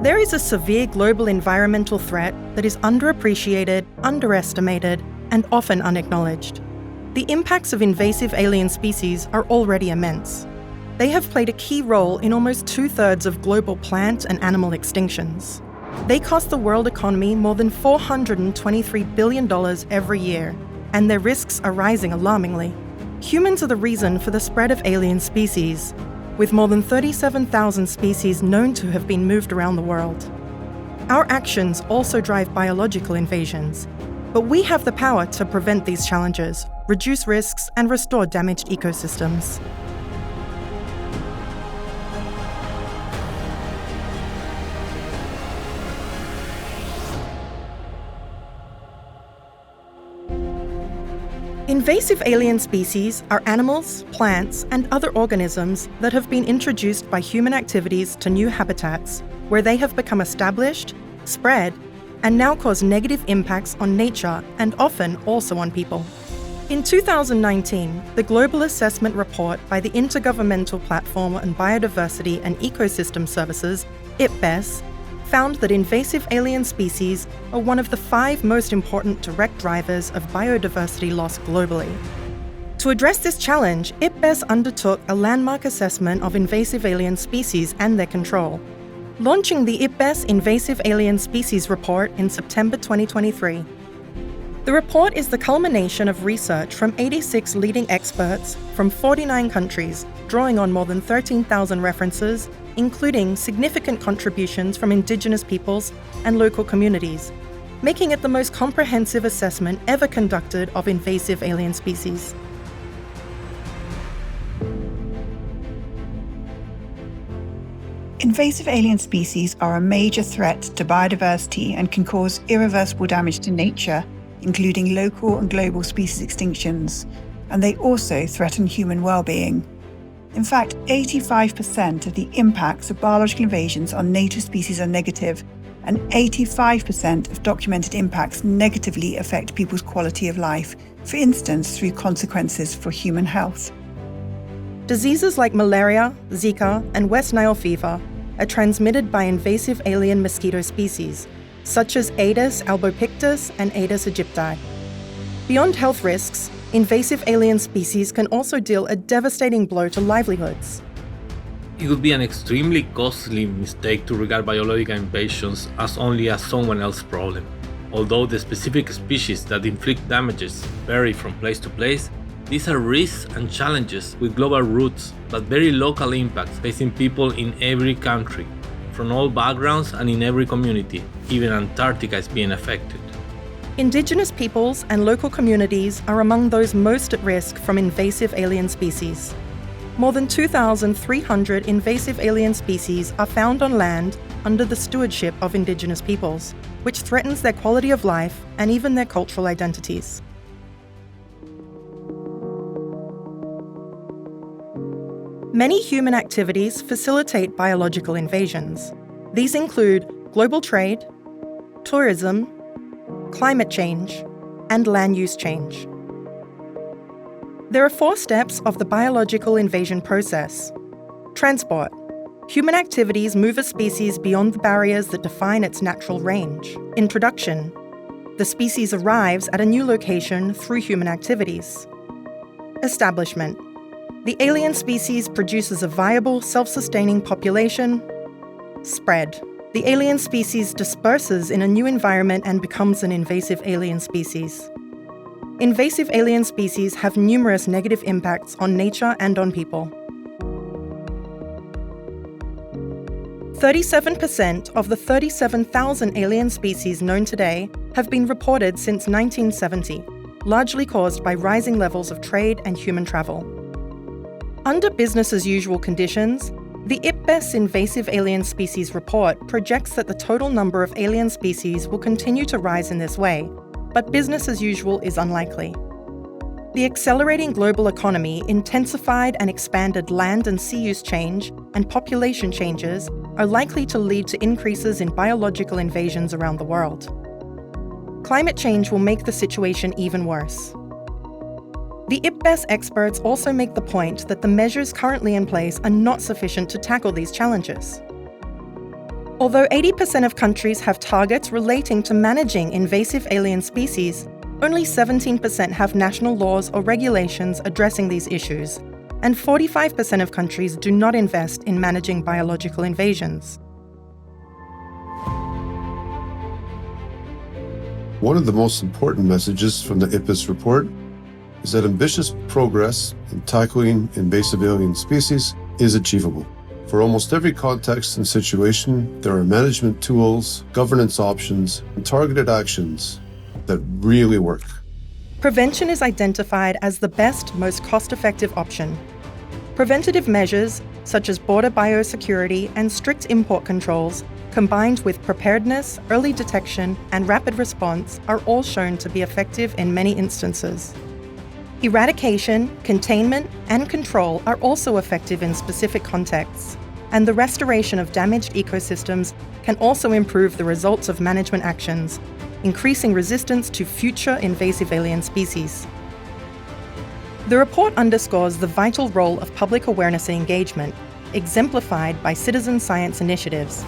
There is a severe global environmental threat that is underappreciated, underestimated, and often unacknowledged. The impacts of invasive alien species are already immense. They have played a key role in almost 2/3 of global plant and animal extinctions. They cost the world economy more than $423 billion every year, and their risks are rising alarmingly. Humans are the reason for the spread of alien species, with more than 37,000 species known to have been moved around the world. Our actions also drive biological invasions, but we have the power to prevent these challenges, reduce risks, and restore damaged ecosystems. Invasive alien species are animals, plants, and other organisms that have been introduced by human activities to new habitats, where they have become established, spread, and now cause negative impacts on nature and often also on people. In 2019, the Global Assessment Report by the Intergovernmental Platform on Biodiversity and Ecosystem Services, IPBES, found that invasive alien species are one of the 5 most important direct drivers of biodiversity loss globally. To address this challenge, IPBES undertook a landmark assessment of invasive alien species and their control, launching the IPBES Invasive Alien Species Report in September 2023. The report is the culmination of research from 86 leading experts from 49 countries, drawing on more than 13,000 references, including significant contributions from Indigenous peoples and local communities, making it the most comprehensive assessment ever conducted of invasive alien species. Invasive alien species are a major threat to biodiversity and can cause irreversible damage to nature, including local and global species extinctions, and they also threaten human well-being. In fact, 85% of the impacts of biological invasions on native species are negative, and 85% of documented impacts negatively affect people's quality of life, for instance, through consequences for human health. Diseases like malaria, Zika, and West Nile fever are transmitted by invasive alien mosquito species, such as Aedes albopictus and Aedes aegypti. Beyond health risks, invasive alien species can also deal a devastating blow to livelihoods. It would be an extremely costly mistake to regard biological invasions as only a someone else's problem. Although the specific species that inflict damages vary from place to place, these are risks and challenges with global roots, but very local impacts facing people in every country, from all backgrounds and in every community. Even Antarctica is being affected. Indigenous peoples and local communities are among those most at risk from invasive alien species. More than 2,300 invasive alien species are found on land under the stewardship of Indigenous peoples, which threatens their quality of life and even their cultural identities. Many human activities facilitate biological invasions. These include global trade, tourism, climate change, and land use change. There are 4 steps of the biological invasion process. Transport. Human activities move a species beyond the barriers that define its natural range. Introduction. The species arrives at a new location through human activities. Establishment. The alien species produces a viable, self-sustaining population. Spread. The alien species disperses in a new environment and becomes an invasive alien species. Invasive alien species have numerous negative impacts on nature and on people. 37% of the 37,000 alien species known today have been reported since 1970, largely caused by rising levels of trade and human travel. Under business-as-usual conditions, the IPBES Invasive Alien Species Report projects that the total number of alien species will continue to rise in this way, but business as usual is unlikely. The accelerating global economy, intensified and expanded land and sea use change, and population changes are likely to lead to increases in biological invasions around the world. Climate change will make the situation even worse. The IPBES experts also make the point that the measures currently in place are not sufficient to tackle these challenges. Although 80% of countries have targets relating to managing invasive alien species, only 17% have national laws or regulations addressing these issues, and 45% of countries do not invest in managing biological invasions. One of the most important messages from the IPBES report is that ambitious progress in tackling invasive alien species is achievable. For almost every context and situation, there are management tools, governance options, and targeted actions that really work. Prevention is identified as the best, most cost-effective option. Preventative measures, such as border biosecurity and strict import controls, combined with preparedness, early detection, and rapid response, are all shown to be effective in many instances. Eradication, containment, and control are also effective in specific contexts, and the restoration of damaged ecosystems can also improve the results of management actions, increasing resistance to future invasive alien species. The report underscores the vital role of public awareness and engagement, exemplified by citizen science initiatives,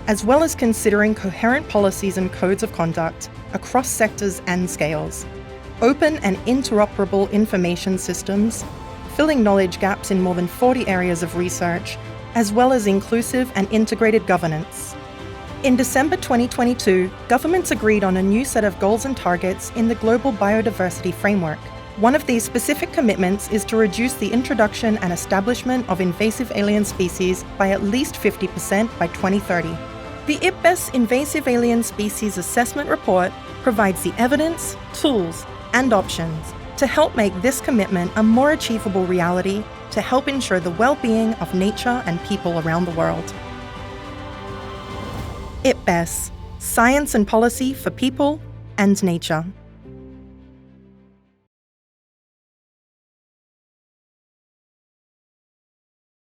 as well as considering coherent policies and codes of conduct across sectors and scales, open and interoperable information systems, filling knowledge gaps in more than 40 areas of research, as well as inclusive and integrated governance. In December 2022, governments agreed on a new set of goals and targets in the Global Biodiversity Framework. One of these specific commitments is to reduce the introduction and establishment of invasive alien species by at least 50% by 2030. The IPBES Invasive Alien Species Assessment Report provides the evidence, tools, and options to help make this commitment a more achievable reality to help ensure the well-being of nature and people around the world. IPBES, Science and Policy for People and Nature.